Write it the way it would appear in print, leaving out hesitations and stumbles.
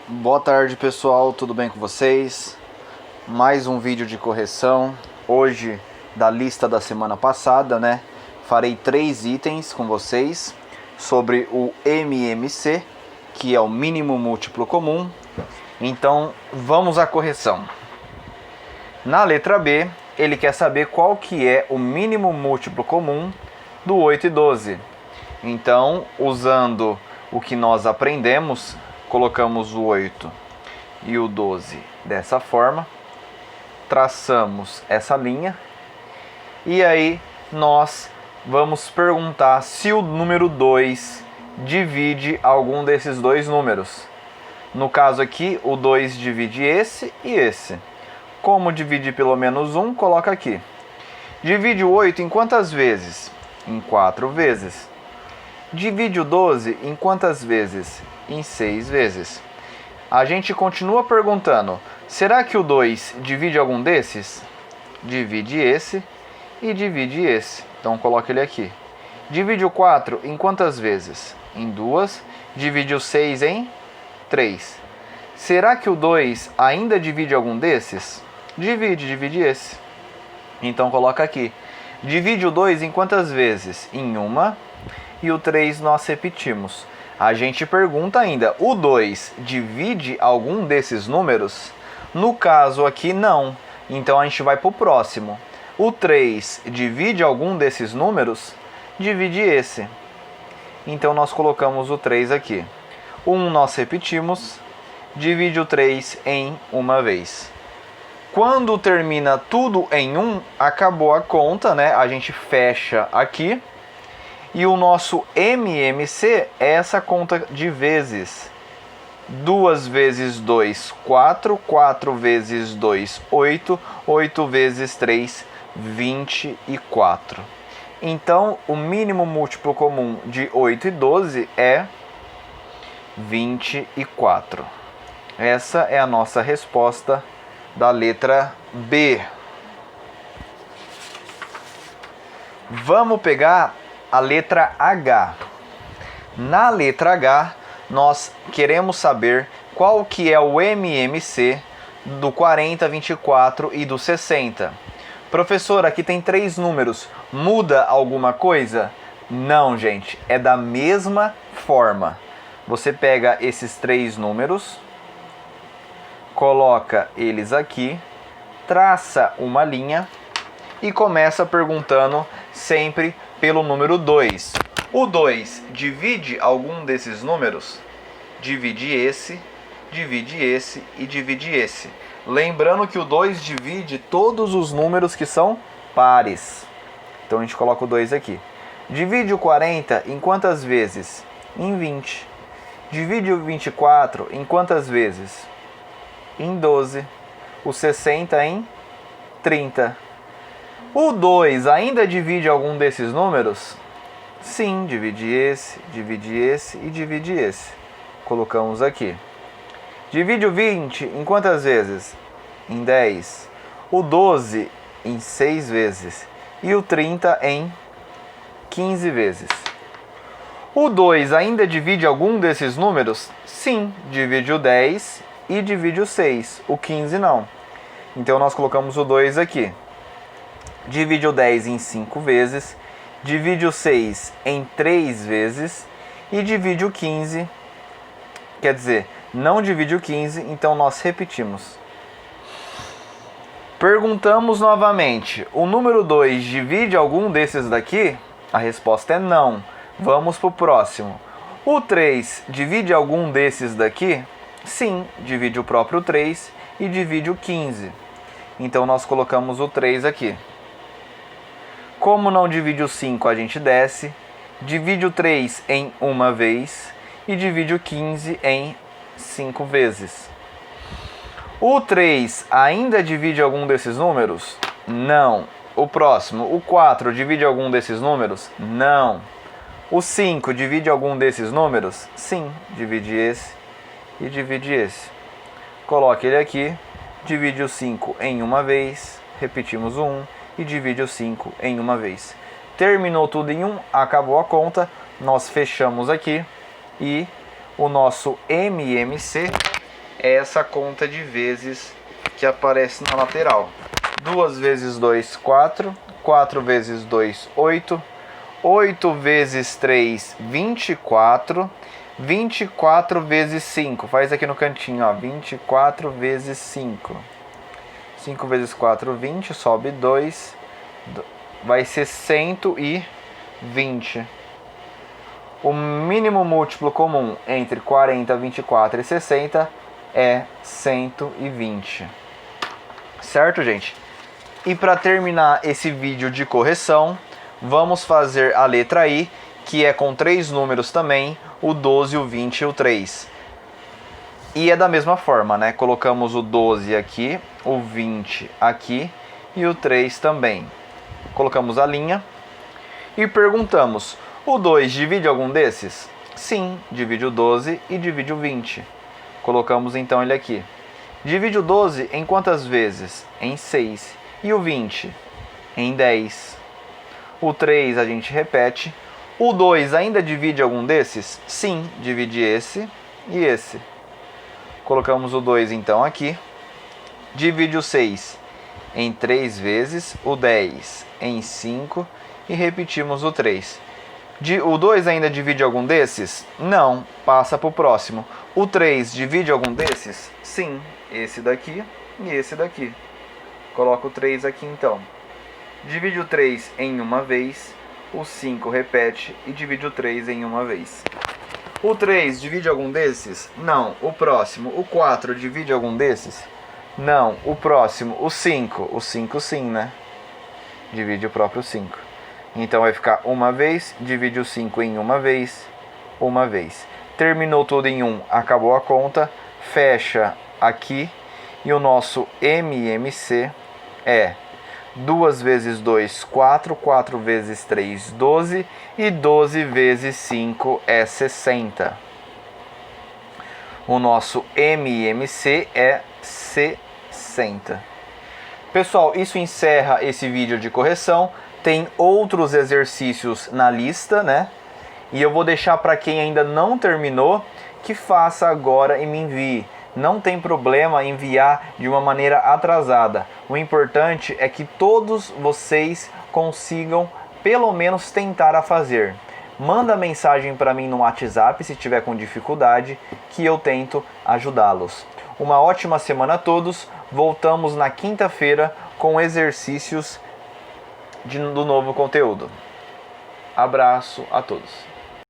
Boa tarde, pessoal, tudo bem com vocês? Mais um vídeo de correção, hoje da lista da semana passada, né? Farei 3 itens com vocês sobre o MMC, que é o mínimo múltiplo comum. Então, vamos à correção. Na letra B, ele quer saber qual que é o mínimo múltiplo comum do 8 e 12. Então, usando o que nós aprendemos, colocamos o 8 e o 12 dessa forma, traçamos essa linha e aí nós vamos perguntar se o número 2 divide algum desses dois números. No caso aqui, o 2 divide esse e esse. Como dividir pelo menos um, coloca aqui. Divide o 8 em quantas vezes? Em 4 vezes. Divide o 12 em quantas vezes? Em 6 vezes. A gente continua perguntando, será que o 2 divide algum desses? Divide esse e divide esse. Então coloca ele aqui. Divide o 4 em quantas vezes? Em 2. Divide o 6 em 3. Será que o 2 ainda divide algum desses? Divide esse. Então coloca aqui. Divide o 2 em quantas vezes? Em 1. E o 3 nós repetimos. A gente pergunta ainda, o 2 divide algum desses números? No caso aqui, não. Então a gente vai para o próximo. O 3 divide algum desses números? Divide esse. Então nós colocamos o 3 aqui. O 1 nós repetimos. Divide o 3 em uma vez. Quando termina tudo em 1, acabou a conta, né? A gente fecha aqui. E o nosso MMC é essa conta de vezes. 2 vezes 2, 4. 4 vezes 2, 8. 8 vezes 3, 24. Então, o mínimo múltiplo comum de 8 e 12 é 24. Essa é a nossa resposta da letra B. Vamos pegar a letra H. Na letra H, nós queremos saber qual que é o MMC do 40, 24 e do 60. Professor, aqui tem 3 números. Muda alguma coisa? Não, gente. É da mesma forma. Você pega esses 3 números, coloca eles aqui, traça uma linha e começa perguntando sempre pelo número 2. O 2 divide algum desses números? Divide esse e divide esse. Lembrando que o 2 divide todos os números que são pares. Então a gente coloca o 2 aqui. Divide o 40 em quantas vezes? Em 20. Divide o 24 em quantas vezes? Em 12. O 60 em 30. O 2 ainda divide algum desses números? Sim, divide esse e divide esse. Colocamos aqui. Divide o 20 em quantas vezes? Em 10. O 12 em 6 vezes. E o 30 em 15 vezes. O 2 ainda divide algum desses números? Sim, divide o 10 e divide o 6. O 15 não. Então nós colocamos o 2 aqui. Divide o 10 em 5 vezes, divide o 6 em 3 vezes e divide o 15, quer dizer, não divide o 15, então nós repetimos. Perguntamos novamente, o número 2 divide algum desses daqui? A resposta é não. Vamos para o próximo. O 3 divide algum desses daqui? Sim, divide o próprio 3 e divide o 15. Então nós colocamos o 3 aqui. Como não divide o 5, a gente desce, divide o 3 em uma vez e divide o 15 em 5 vezes. O 3 ainda divide algum desses números? Não. O próximo, o 4 divide algum desses números? Não. O 5 divide algum desses números? Sim, divide esse e divide esse. Coloque ele aqui, divide o 5 em uma vez, repetimos o 1. E divide o 5 em uma vez. Terminou tudo em 1, acabou a conta, nós fechamos aqui e o nosso MMC é essa conta de vezes que aparece na lateral. 2 vezes 2, 4. 4 vezes 2, 8. 8 vezes 3, 24. 24 vezes 5. Faz aqui no cantinho, ó. 24 vezes 5. 5 vezes 4, 20. Sobe 2. Vai ser 120. O mínimo múltiplo comum entre 40, 24 e 60 é 120. Certo, gente? E para terminar esse vídeo de correção, vamos fazer a letra I, que é com 3 números também, o 12, o 20 e o 3. E é da mesma forma, né? Colocamos o 12 aqui, o 20 aqui e o 3 também. Colocamos a linha e perguntamos: o 2 divide algum desses? Sim, divide o 12 e divide o 20. Colocamos então ele aqui. Divide o 12 em quantas vezes? Em 6. E o 20? Em 10. O 3 a gente repete. O 2 ainda divide algum desses? Sim, divide esse e esse. Colocamos o 2 então aqui. Divide o 6 em 3 vezes, o 10 em 5 e repetimos o 3. O 2 ainda divide algum desses? Não, passa para o próximo. O 3 divide algum desses? Sim, esse daqui e esse daqui. Coloca o 3 aqui então. Divide o 3 em uma vez, o 5 repete e divide o 3 em uma vez. O 3 divide algum desses? Não. O próximo, o 4 divide algum desses? Não. O próximo, o 5. O 5 sim, né? Divide o próprio 5. Então vai ficar uma vez, divide o 5 em uma vez, uma vez. Terminou tudo em 1, acabou a conta, fecha aqui. E o nosso MMC é 2 vezes 2, 4, 4 vezes 3, 12 e 12 vezes 5 é 60. O nosso MMC é 60. Pessoal, isso encerra esse vídeo de correção. Tem outros exercícios na lista, né? E eu vou deixar para quem ainda não terminou que faça agora e me envie. Não tem problema enviar de uma maneira atrasada. O importante é que todos vocês consigam pelo menos tentar a fazer. Manda mensagem para mim no WhatsApp se tiver com dificuldade, que eu tento ajudá-los. Uma ótima semana a todos. Voltamos na quinta-feira com exercícios do novo conteúdo. Abraço a todos.